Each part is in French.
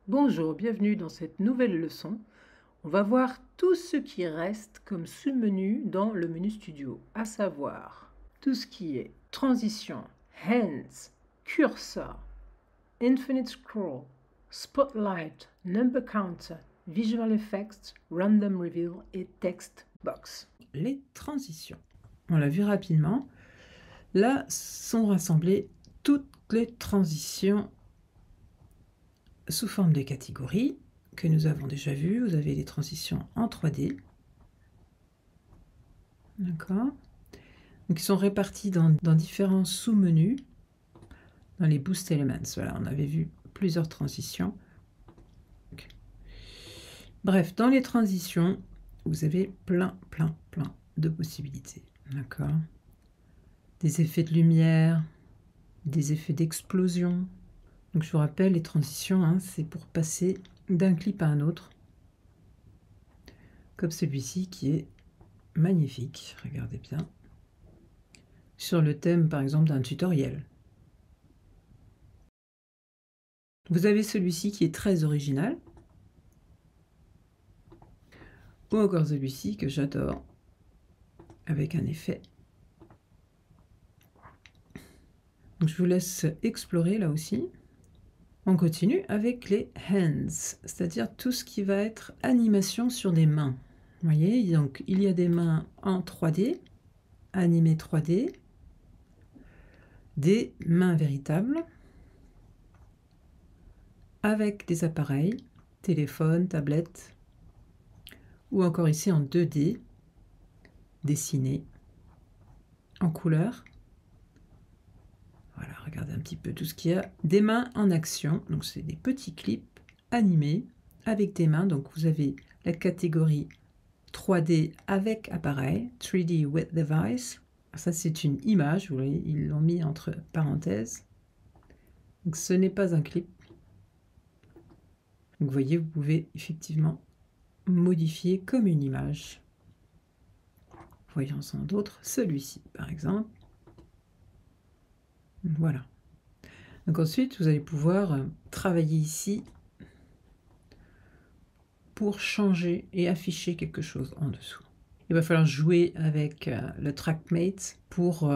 Bonjour, bienvenue dans cette nouvelle leçon. On va voir tout ce qui reste comme sous-menu dans le menu studio, à savoir tout ce qui est transition, hands, cursor, infinite scroll, spotlight, number counter, visual effects, random reveal et text box. Les transitions. On l'a vu rapidement. Là sont rassemblées toutes les transitions sous forme de catégories que nous avons déjà vues. Vous avez les transitions en 3D. D'accord. Donc, ils sont répartis dans différents sous-menus, dans les Boost Elements. Voilà, on avait vu plusieurs transitions. Okay. Bref, dans les transitions, vous avez plein de possibilités. D'accord. Des effets de lumière, des effets d'explosion. Donc, je vous rappelle, les transitions, hein, c'est pour passer d'un clip à un autre. Comme celui-ci qui est magnifique, regardez bien. Sur le thème, par exemple, d'un tutoriel. Vous avez celui-ci qui est très original. Ou encore celui-ci que j'adore, avec un effet. Donc, je vous laisse explorer là aussi. On continue avec les hands, c'est-à-dire tout ce qui va être animation sur des mains. Vous voyez, donc il y a des mains en 3D, animées 3D, des mains véritables, avec des appareils, téléphone, tablette, ou encore ici en 2D, dessinés, en couleur. Voilà, regardez un petit peu tout ce qu'il y a. Des mains en action, donc c'est des petits clips animés avec des mains. Donc vous avez la catégorie 3D avec appareil, 3D with device. Ça c'est une image, vous voyez, ils l'ont mis entre parenthèses. Donc ce n'est pas un clip. Donc vous voyez, vous pouvez effectivement modifier comme une image. Voyons-en d'autres, celui-ci par exemple. Voilà. Donc ensuite, vous allez pouvoir travailler ici pour changer et afficher quelque chose en dessous. Il va falloir jouer avec le TrackMate pour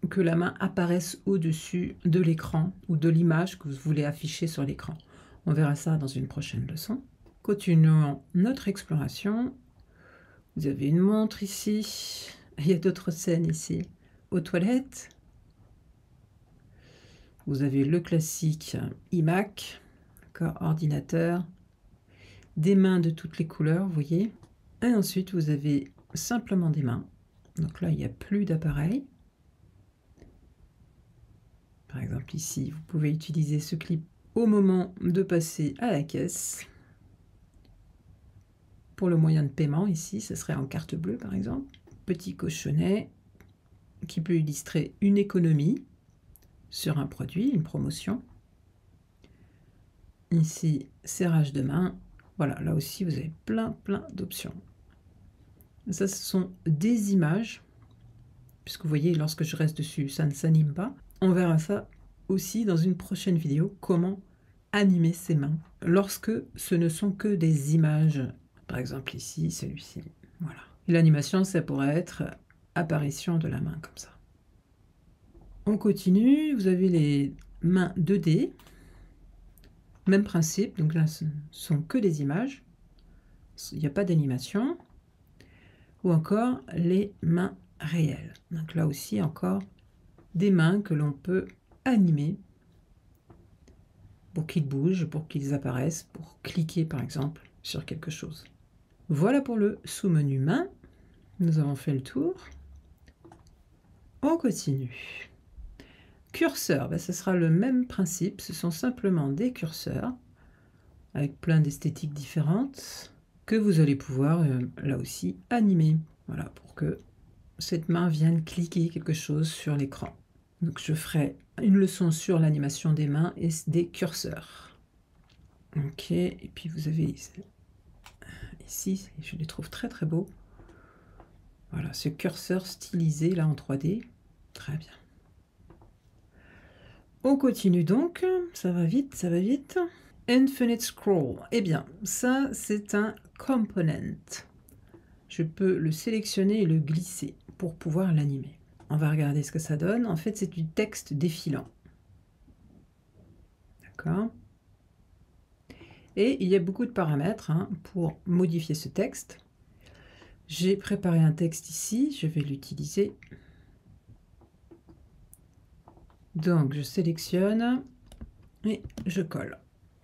que la main apparaisse au-dessus de l'écran ou de l'image que vous voulez afficher sur l'écran. On verra ça dans une prochaine leçon. Continuons notre exploration. Vous avez une montre ici. Il y a d'autres scènes ici. Aux toilettes. Vous avez le classique iMac, ordinateur. Des mains de toutes les couleurs, vous voyez. Et ensuite, vous avez simplement des mains. Donc là, il n'y a plus d'appareil. Par exemple, ici, vous pouvez utiliser ce clip au moment de passer à la caisse. Pour le moyen de paiement, ici, ce serait en carte bleue, par exemple. Petit cochonnet qui peut illustrer une économie sur un produit, une promotion. Ici, serrage de main. Voilà, là aussi, vous avez plein d'options. Ça, ce sont des images, puisque vous voyez, lorsque je reste dessus, ça ne s'anime pas. On verra ça aussi dans une prochaine vidéo, comment animer ses mains, lorsque ce ne sont que des images. Par exemple ici, celui-ci. Voilà. L'animation, ça pourrait être apparition de la main, comme ça. On continue, vous avez les mains 2D. Même principe, donc là, ce ne sont que des images. Il n'y a pas d'animation. Ou encore les mains réelles. Donc là aussi, encore des mains que l'on peut animer pour qu'ils bougent, pour qu'ils apparaissent, pour cliquer par exemple sur quelque chose. Voilà pour le sous-menu main. Nous avons fait le tour. On continue. Curseur, ben, ce sera le même principe. Ce sont simplement des curseurs avec plein d'esthétiques différentes que vous allez pouvoir là aussi animer. Voilà, pour que cette main vienne cliquer quelque chose sur l'écran. Donc je ferai une leçon sur l'animation des mains et des curseurs. Ok, et puis vous avez ici, je les trouve très beaux. Voilà, ce curseur stylisé là en 3D. Très bien. On continue donc, ça va vite, ça va vite. Infinite Scroll. Eh bien, ça, c'est un component. Je peux le sélectionner et le glisser pour pouvoir l'animer. On va regarder ce que ça donne. En fait, c'est du texte défilant. D'accord. Et il y a beaucoup de paramètres pour modifier ce texte. J'ai préparé un texte ici, je vais l'utiliser. Donc, je sélectionne et je colle.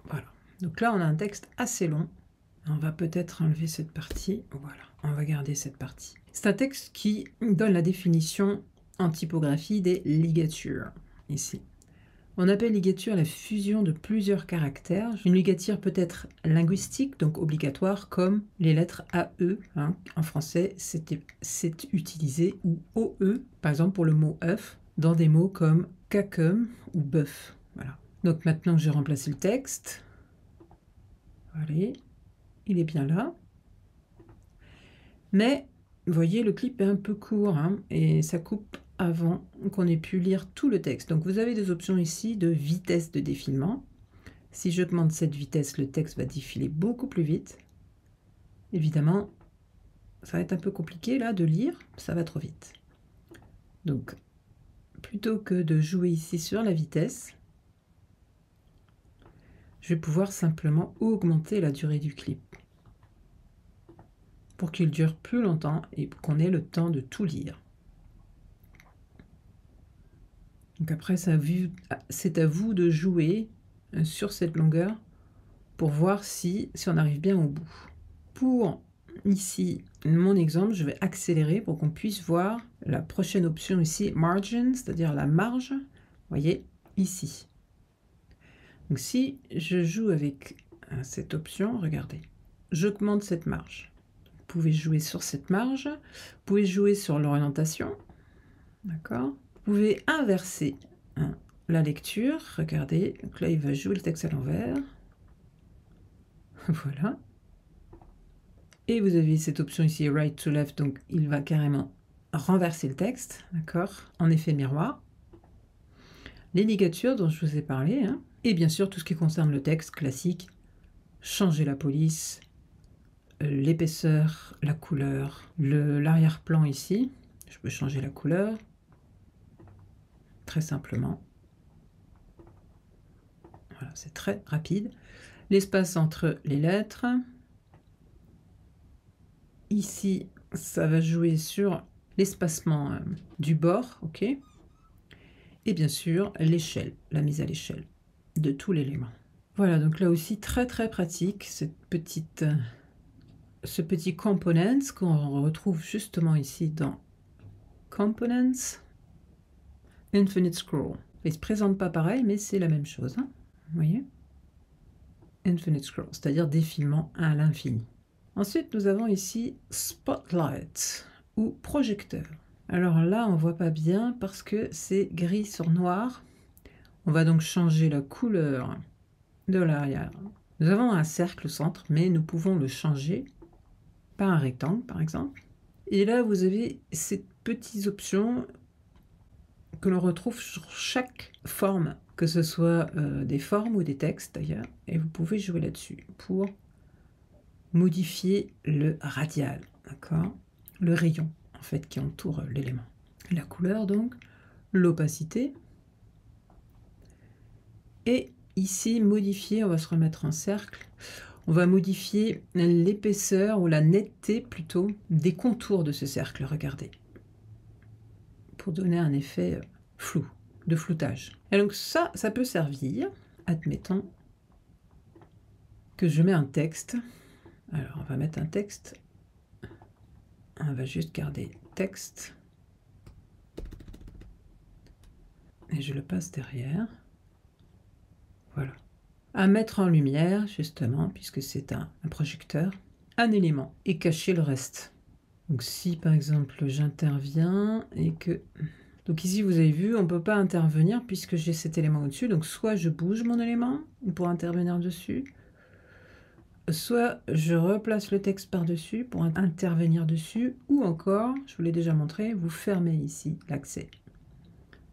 Voilà. Donc là, on a un texte assez long. On va peut-être enlever cette partie. Voilà, on va garder cette partie. C'est un texte qui donne la définition en typographie des ligatures, ici. On appelle ligature la fusion de plusieurs caractères. Une ligature peut être linguistique, donc obligatoire, comme les lettres AE. En français, c'est utilisé, ou OE, par exemple pour le mot œuf, dans des mots comme cacum ou bœuf. Voilà. Donc maintenant que j'ai remplacé le texte, allez, il est bien là. Mais, vous voyez, le clip est un peu court, et ça coupe avant qu'on ait pu lire tout le texte. Donc vous avez des options ici de vitesse de défilement. Si j'augmente cette vitesse, le texte va défiler beaucoup plus vite. Évidemment, ça va être un peu compliqué là de lire, ça va trop vite. Donc, plutôt que de jouer ici sur la vitesse, je vais pouvoir simplement augmenter la durée du clip pour qu'il dure plus longtemps et qu'on ait le temps de tout lire. Donc après, c'est à vous de jouer sur cette longueur pour voir si on arrive bien au bout. Pour ici, mon exemple, je vais accélérer pour qu'on puisse voir la prochaine option ici, margin, c'est-à-dire la marge, vous voyez, ici. Donc si je joue avec cette option, regardez, j'augmente cette marge. Vous pouvez jouer sur cette marge, vous pouvez jouer sur l'orientation, d'accord? Vous pouvez inverser la lecture, regardez, donc là il va jouer le texte à l'envers, voilà. Et vous avez cette option ici, right to left, donc il va carrément renverser le texte, d'accord, en effet miroir. Les ligatures dont je vous ai parlé, et bien sûr tout ce qui concerne le texte classique, changer la police, l'épaisseur, la couleur, l'arrière-plan ici, je peux changer la couleur, très simplement. Voilà, c'est très rapide. L'espace entre les lettres. Ici, ça va jouer sur l'espacement du bord, ok. Et bien sûr, l'échelle, la mise à l'échelle de tout l'élément. Voilà, donc là aussi, très très pratique, ce petit components qu'on retrouve justement ici dans Components, Infinite Scroll. Il ne se présente pas pareil, mais c'est la même chose, vous voyez. Infinite Scroll, c'est-à-dire défilement à l'infini. Ensuite, nous avons ici Spotlight ou projecteur. Alors là, on ne voit pas bien parce que c'est gris sur noir. On va donc changer la couleur de l'arrière. Nous avons un cercle au centre, mais nous pouvons le changer par un rectangle, par exemple. Et là, vous avez ces petites options que l'on retrouve sur chaque forme, que ce soit des formes ou des textes d'ailleurs. Et vous pouvez jouer là-dessus pour modifier le radial, d'accord, le rayon en fait qui entoure l'élément. La couleur donc, l'opacité. Et ici, modifier, on va se remettre en cercle. On va modifier l'épaisseur ou la netteté plutôt des contours de ce cercle, regardez. Pour donner un effet flou, de floutage. Et donc ça peut servir, admettons que je mets un texte. Alors on va mettre un texte. On va juste garder texte. Et je le passe derrière. Voilà. À mettre en lumière, justement, puisque c'est un projecteur, un élément et cacher le reste. Donc si par exemple j'interviens et que... Donc ici vous avez vu, on ne peut pas intervenir puisque j'ai cet élément au-dessus. Donc soit je bouge mon élément pour intervenir dessus, soit je replace le texte par-dessus pour intervenir dessus, ou encore, je vous l'ai déjà montré, vous fermez ici l'accès.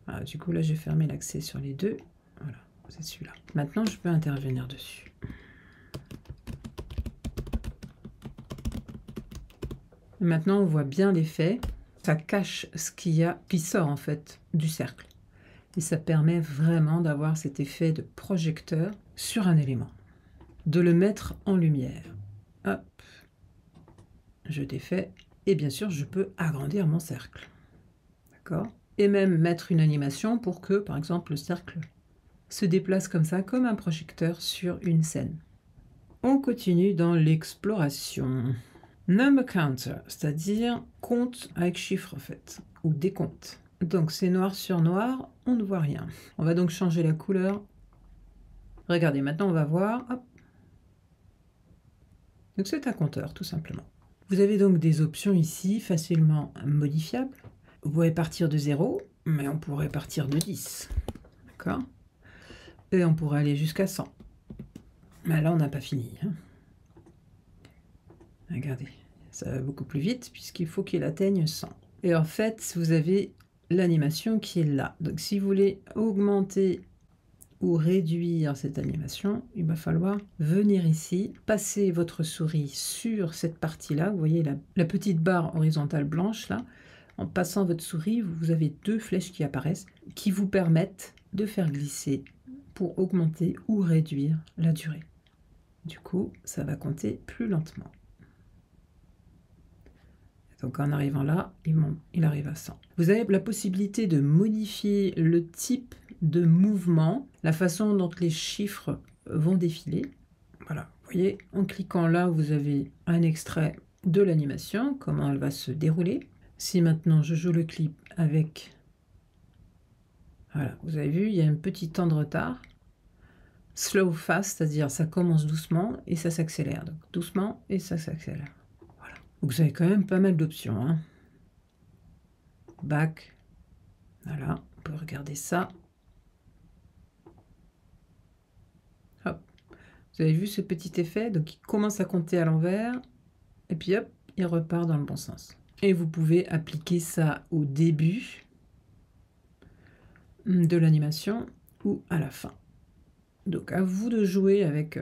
Voilà, du coup là j'ai fermé l'accès sur les deux. Voilà. c'est celui-là. Maintenant, je peux intervenir dessus. Et maintenant, on voit bien l'effet. Ça cache ce qu'il y a qui sort en fait du cercle. Et ça permet vraiment d'avoir cet effet de projecteur sur un élément. De le mettre en lumière. Hop. Je défais. Et bien sûr, je peux agrandir mon cercle. D'accord? Et même mettre une animation pour que, par exemple, le cercle se déplace comme ça, comme un projecteur sur une scène. On continue dans l'exploration. Number counter, c'est-à-dire compte avec chiffres en fait, ou décompte. Donc c'est noir sur noir, on ne voit rien. On va donc changer la couleur. Regardez, maintenant on va voir. Hop. Donc c'est un compteur, tout simplement. Vous avez donc des options ici, facilement modifiables. Vous pouvez partir de 0, mais on pourrait partir de 10. D'accord? Et on pourrait aller jusqu'à 100. Mais là, on n'a pas fini. Hein. Regardez, ça va beaucoup plus vite puisqu'il faut qu'il atteigne 100. Et en fait, vous avez l'animation qui est là. Donc si vous voulez augmenter ou réduire cette animation, il va falloir venir ici, passer votre souris sur cette partie-là. Vous voyez la petite barre horizontale blanche là. En passant votre souris, vous avez deux flèches qui apparaissent qui vous permettent de faire glisser pour augmenter ou réduire la durée. Du coup, ça va compter plus lentement. Donc en arrivant là, il arrive à 100. Vous avez la possibilité de modifier le type de mouvement, la façon dont les chiffres vont défiler. Voilà, vous voyez, en cliquant là, vous avez un extrait de l'animation, comment elle va se dérouler. Si maintenant je joue le clip avec... Voilà, vous avez vu, il y a un petit temps de retard. Slow fast, c'est-à-dire ça commence doucement et ça s'accélère. Donc doucement et ça s'accélère. Voilà. Donc vous avez quand même pas mal d'options. Hein. Back. Voilà, on peut regarder ça. Hop. Vous avez vu ce petit effet? Donc il commence à compter à l'envers. Et puis hop, il repart dans le bon sens. Et vous pouvez appliquer ça au début de l'animation ou à la fin. Donc à vous de jouer avec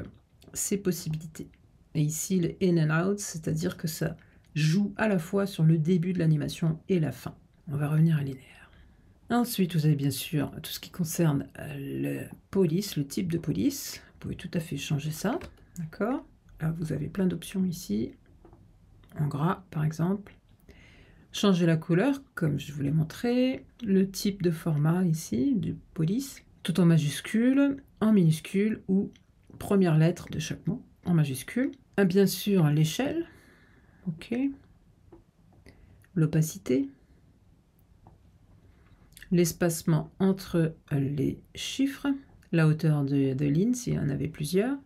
ces possibilités. Et ici le in and out, c'est-à-dire que ça joue à la fois sur le début de l'animation et la fin. On va revenir à linéaire. Ensuite, vous avez bien sûr tout ce qui concerne le police, le type de police. Vous pouvez tout à fait changer ça, d'accord? Là, vous avez plein d'options ici, en gras par exemple. Changer la couleur, comme je vous l'ai montré. Le type de format ici, du police, tout en majuscule, en minuscule ou première lettre de chaque mot en majuscule. Bien sûr, l'échelle, ok. L'opacité. L'espacement entre les chiffres. La hauteur de ligne, s'il y en avait plusieurs.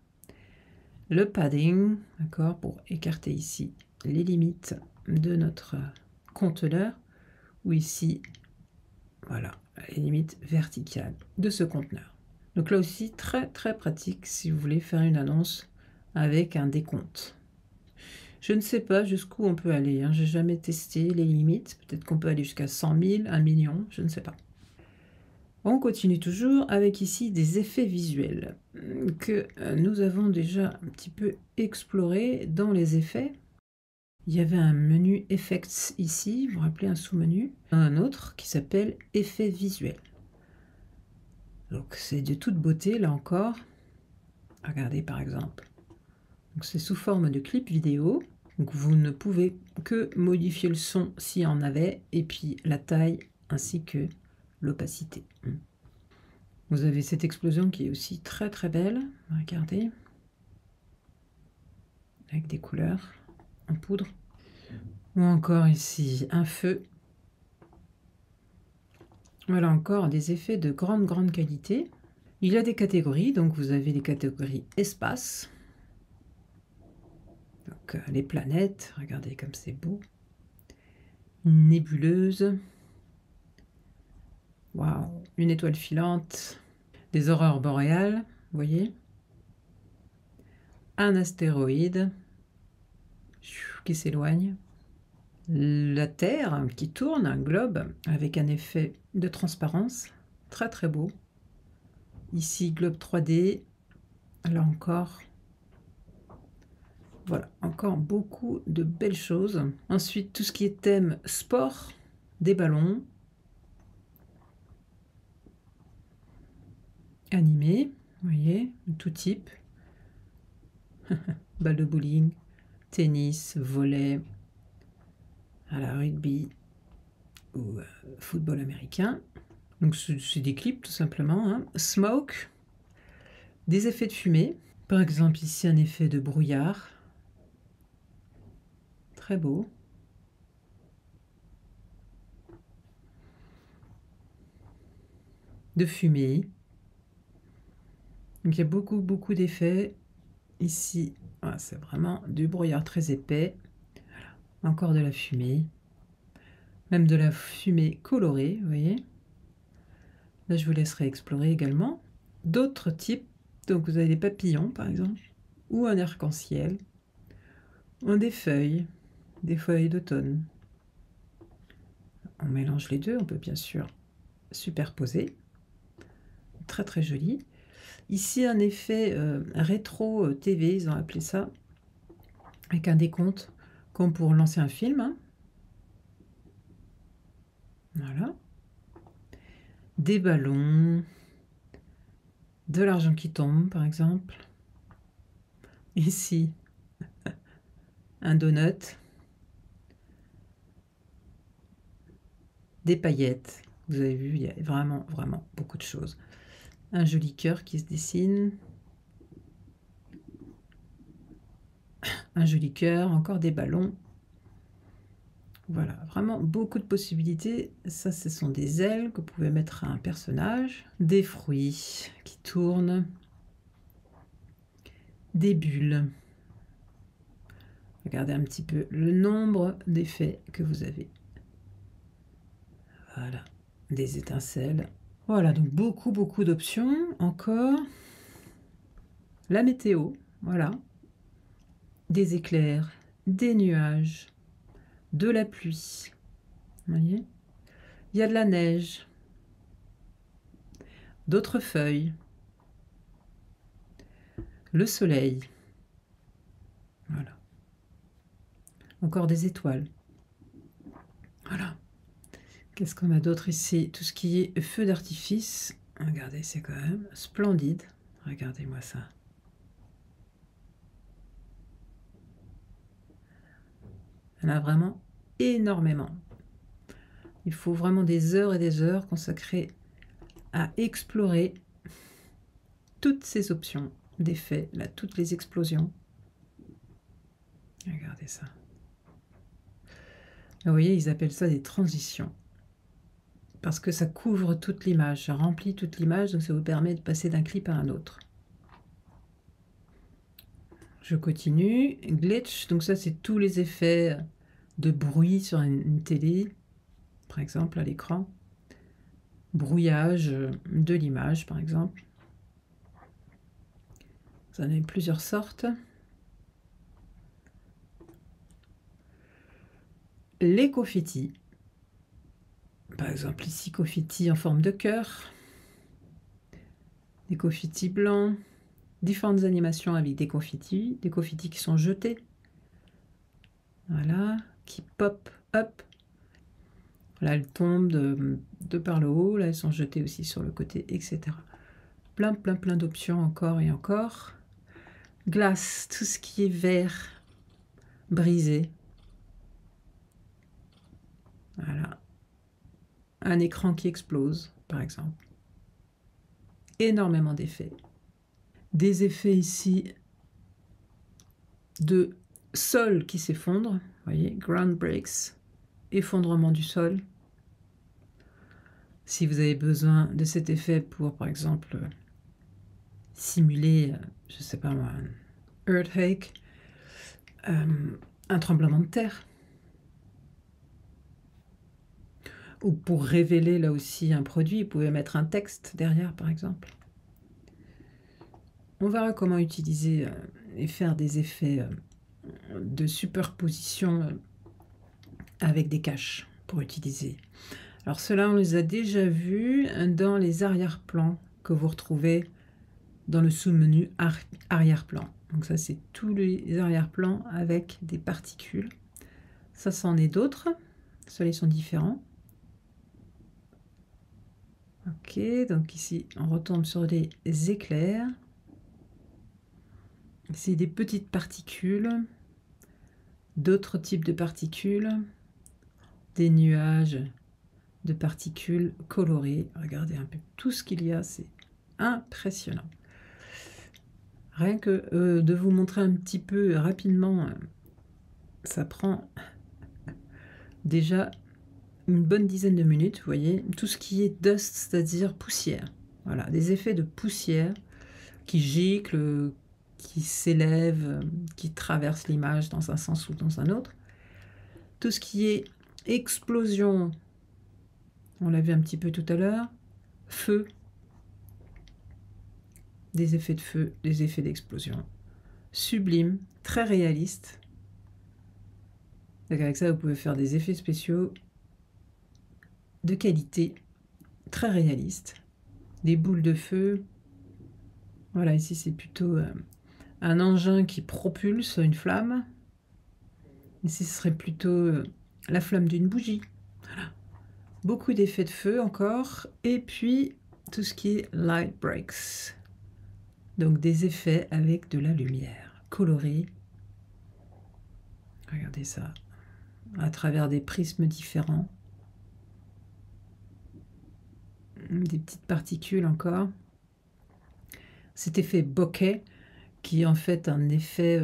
Le padding, d'accord, pour écarter ici les limites de notre conteneur, ou ici, voilà, les limites verticales de ce conteneur. Donc là aussi, très très pratique si vous voulez faire une annonce avec un décompte. Je ne sais pas jusqu'où on peut aller, hein. Je n'ai jamais testé les limites, peut-être qu'on peut aller jusqu'à 100 000, 1 million, je ne sais pas. On continue toujours avec ici des effets visuels que nous avons déjà un petit peu exploré dans les effets. Il y avait un menu Effects ici, vous vous rappelez un sous-menu, un autre qui s'appelle Effets visuels. Donc c'est de toute beauté là encore. Regardez par exemple. C'est sous forme de clip vidéo. Donc vous ne pouvez que modifier le son s'il y en avait, et puis la taille ainsi que l'opacité. Vous avez cette explosion qui est aussi très très belle. Regardez. Avec des couleurs en poudre. Ou encore ici un feu. Voilà encore des effets de grande qualité. Il y a des catégories, donc vous avez les catégories espace. Donc les planètes, regardez comme c'est beau. Nébuleuse. Waouh, une étoile filante. Des aurores boréales, vous voyez. Un astéroïde qui s'éloigne. La Terre qui tourne, un globe avec un effet de transparence très très beau. Ici, globe 3D. Là encore. Voilà, encore beaucoup de belles choses. Ensuite, tout ce qui est thème sport, des ballons. Animés, vous voyez, tout type. Balle de bowling, tennis, volley, rugby ou football américain. Donc c'est des clips tout simplement. Hein. Smoke, des effets de fumée. Par exemple ici un effet de brouillard. Très beau. De fumée. Donc il y a beaucoup d'effets. Ici, voilà, c'est vraiment du brouillard très épais. Voilà. Encore de la fumée. Même de la fumée colorée, vous voyez. Là, je vous laisserai explorer également d'autres types. Donc, vous avez des papillons, par exemple, ou un arc-en-ciel, ou des feuilles d'automne. On mélange les deux, on peut bien sûr superposer. Très joli. Ici, un effet rétro TV, ils ont appelé ça, avec un décompte, comme pour lancer un film. Hein. Voilà. Des ballons, de l'argent qui tombe, par exemple. Ici, un donut, des paillettes. Vous avez vu, il y a vraiment beaucoup de choses. Un joli cœur qui se dessine. Un joli cœur, encore des ballons. Voilà, vraiment beaucoup de possibilités. Ça, ce sont des ailes que vous pouvez mettre à un personnage. Des fruits qui tournent. Des bulles. Regardez un petit peu le nombre d'effets que vous avez. Voilà, des étincelles. Voilà, donc beaucoup d'options. Encore. La météo, voilà. Des éclairs, des nuages, de la pluie. Vous voyez ? Il y a de la neige, d'autres feuilles, le soleil. Voilà. Encore des étoiles. Voilà. Qu'est-ce qu'on a d'autre ici? Tout ce qui est feu d'artifice. Regardez, c'est quand même splendide. Regardez-moi ça. Il y en a vraiment énormément. Il faut vraiment des heures et des heures consacrées à explorer toutes ces options d'effets, là, toutes les explosions. Regardez ça. Vous voyez, ils appellent ça des transitions. Parce que ça couvre toute l'image, ça remplit toute l'image, donc ça vous permet de passer d'un clip à un autre. Je continue. Glitch, donc ça c'est tous les effets de bruit sur une télé, par exemple à l'écran. Brouillage de l'image, par exemple. Vous en avez plusieurs sortes. Les confettis. Par exemple, ici, confettis en forme de cœur. Des confettis blancs. Différentes animations avec des confettis qui sont jetés. Voilà, qui pop up. Là, elles tombent de par le haut. Là, elles sont jetées aussi sur le côté, etc. Plein d'options encore et encore. Glace, tout ce qui est verre brisé. Voilà. Un écran qui explose, par exemple. Énormément d'effets. Des effets ici de sol qui s'effondre. Vous voyez, ground breaks, effondrement du sol. Si vous avez besoin de cet effet pour, par exemple, simuler, je ne sais pas moi, un earthquake, un tremblement de terre. Ou pour révéler là aussi un produit, vous pouvez mettre un texte derrière, par exemple. On verra comment utiliser et faire des effets de superposition avec des caches pour utiliser. Alors ceux-là, on les a déjà vus dans les arrière-plans que vous retrouvez dans le sous-menu arrière-plan. Donc ça, c'est tous les arrière-plans avec des particules. Ça, c'en est d'autres. Ceux-là, sont différents. Ok, donc ici, on retombe sur des éclairs. C'est des petites particules, d'autres types de particules, des nuages de particules colorées. Regardez un peu tout ce qu'il y a, c'est impressionnant. Rien que de vous montrer un petit peu rapidement, ça prend déjà une bonne dizaine de minutes, vous voyez. Tout ce qui est dust, c'est-à-dire poussière. Voilà, des effets de poussière qui giclent, qui s'élèvent, qui traversent l'image dans un sens ou dans un autre. Tout ce qui est explosion, on l'a vu un petit peu tout à l'heure, feu, des effets de feu, des effets d'explosion. Sublime, très réaliste. Donc avec ça, vous pouvez faire des effets spéciaux de qualité, très réalistes. Des boules de feu. Voilà, ici c'est plutôt un engin qui propulse une flamme. Ici ce serait plutôt la flamme d'une bougie. Voilà. Beaucoup d'effets de feu encore. Et puis tout ce qui est light breaks. Donc des effets avec de la lumière colorée. Regardez ça. À travers des prismes différents. Des petites particules encore. Cet effet bokeh, qui est en fait un effet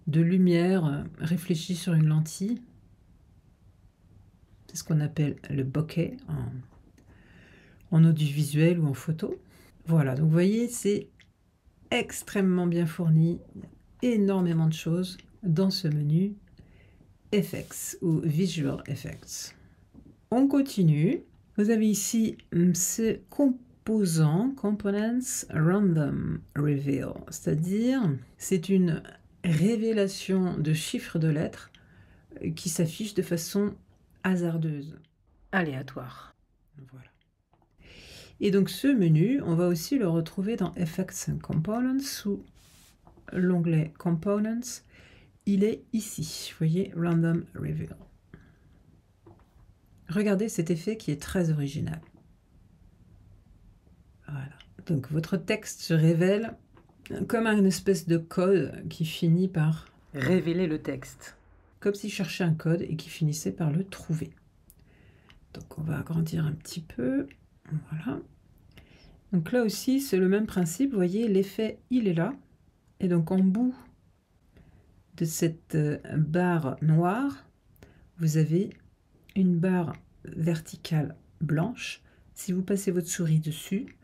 de lumière réfléchie sur une lentille. C'est ce qu'on appelle le bokeh en audiovisuel ou en photo. Voilà, donc vous voyez, c'est extrêmement bien fourni. Il y a énormément de choses dans ce menu FX ou Visual Effects. On continue. Vous avez ici ce composant, Components Random Reveal, c'est-à-dire c'est une révélation de chiffres de lettres qui s'affiche de façon hasardeuse, aléatoire. Voilà. Et donc ce menu, on va aussi le retrouver dans Effects and Components sous l'onglet Components. Il est ici, vous voyez, Random Reveal. Regardez cet effet qui est très original. Voilà. Donc votre texte se révèle comme une espèce de code qui finit par révéler le texte. Comme s'il cherchait un code et qui finissait par le trouver. Donc on va agrandir un petit peu. Voilà. Donc là aussi, c'est le même principe. Vous voyez, l'effet, il est là. Et donc en bout de cette barre noire, vous avez une barre verticale blanche. Si vous passez votre souris dessus,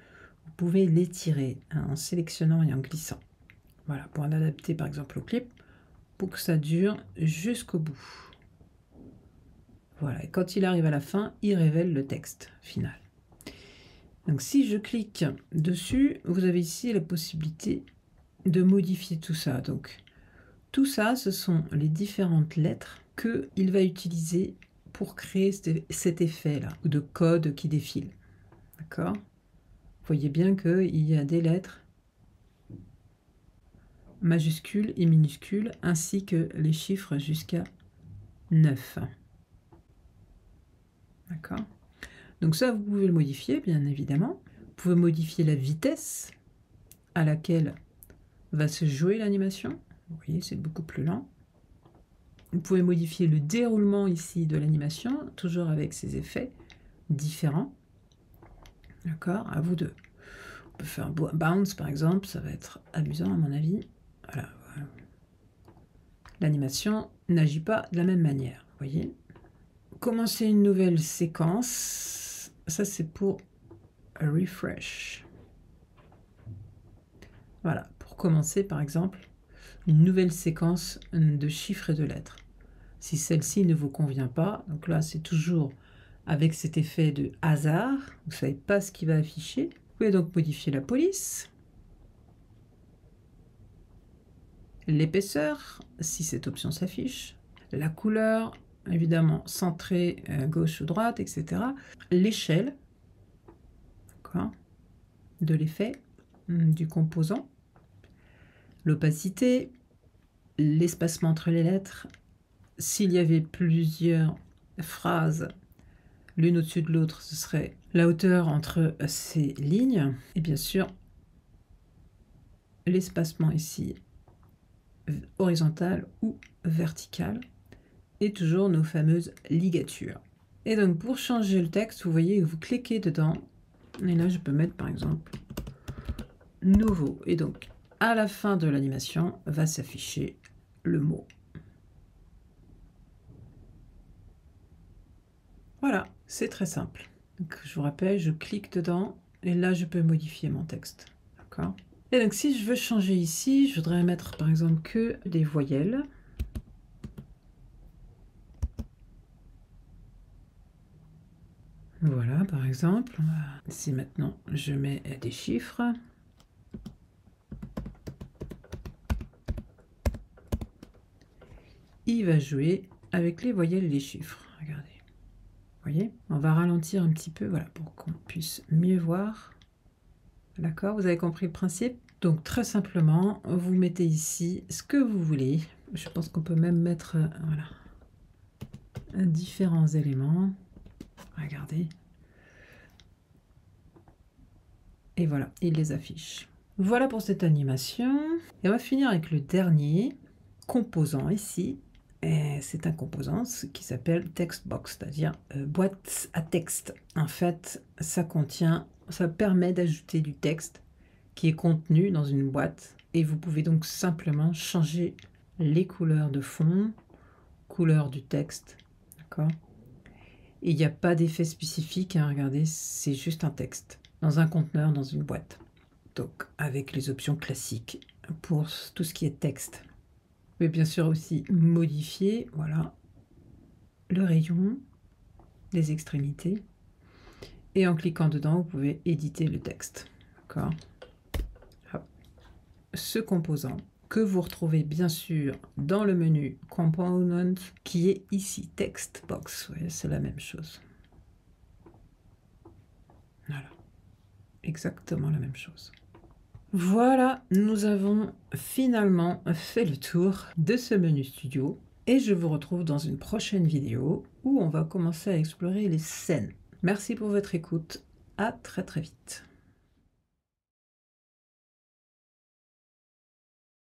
vous pouvez l'étirer en sélectionnant et en glissant. Voilà, pour l'adapter par exemple au clip, pour que ça dure jusqu'au bout. Voilà, et quand il arrive à la fin, il révèle le texte final. Donc si je clique dessus, vous avez ici la possibilité de modifier tout ça. Donc tout ça, ce sont les différentes lettres qu'il va utiliser pour créer cet effet-là, ou de code qui défile. D'accord? Vous voyez bien qu'il y a des lettres majuscules et minuscules, ainsi que les chiffres jusqu'à 9. D'accord? Donc ça, vous pouvez le modifier, bien évidemment. Vous pouvez modifier la vitesse à laquelle va se jouer l'animation. Vous voyez, c'est beaucoup plus lent. Vous pouvez modifier le déroulement ici de l'animation, toujours avec ces effets différents. D'accord? À vous deux. On peut faire un bounce, par exemple. Ça va être amusant, à mon avis. Voilà. L'animation n'agit pas de la même manière. Vous voyez? Commencer une nouvelle séquence. Ça, c'est pour refresh. Voilà. Pour commencer, par exemple, une nouvelle séquence de chiffres et de lettres. Si celle-ci ne vous convient pas, donc là, c'est toujours avec cet effet de hasard. Vous ne savez pas ce qui va afficher. Vous pouvez donc modifier la police. L'épaisseur, si cette option s'affiche. La couleur, évidemment, centrée gauche ou droite, etc. L'échelle. D'accord. de l'effet, du composant, l'opacité, l'espacement entre les lettres. S'il y avait plusieurs phrases l'une au-dessus de l'autre, ce serait la hauteur entre ces lignes. Et bien sûr, l'espacement ici, horizontal ou vertical. Et toujours nos fameuses ligatures. Et donc pour changer le texte, vous voyez, vous cliquez dedans. Et là, je peux mettre par exemple nouveau. Et donc, à la fin de l'animation, va s'afficher le mot. Voilà, c'est très simple. Donc, je vous rappelle, je clique dedans et là, je peux modifier mon texte. D'accord? Et donc, si je veux changer ici, je voudrais mettre par exemple que des voyelles. Voilà, par exemple. Si maintenant, je mets des chiffres. Il va jouer avec les voyelles et les chiffres. Regardez. Vous voyez? On va ralentir un petit peu, voilà, pour qu'on puisse mieux voir. D'accord? Vous avez compris le principe? Donc, très simplement, vous mettez ici ce que vous voulez. Je pense qu'on peut même mettre, voilà, différents éléments. Regardez. Et voilà, il les affiche. Voilà pour cette animation. Et on va finir avec le dernier composant ici. C'est un composant qui s'appelle Textbox, c'est-à-dire boîte à texte. En fait, ça permet d'ajouter du texte qui est contenu dans une boîte. Et vous pouvez donc simplement changer les couleurs de fond, couleur du texte. D'accord? Et il n'y a pas d'effet spécifique, hein, regardez, c'est juste un texte dans un conteneur, dans une boîte. Donc, avec les options classiques pour tout ce qui est texte. Vous pouvez bien sûr aussi modifier, voilà, le rayon, les extrémités. Et en cliquant dedans, vous pouvez éditer le texte. D'accord? Ce composant que vous retrouvez bien sûr dans le menu Component qui est ici, Textbox. Vous voyez, c'est la même chose. Voilà. Exactement la même chose. Voilà, nous avons finalement fait le tour de ce menu studio et je vous retrouve dans une prochaine vidéo où on va commencer à explorer les scènes. Merci pour votre écoute, à très vite.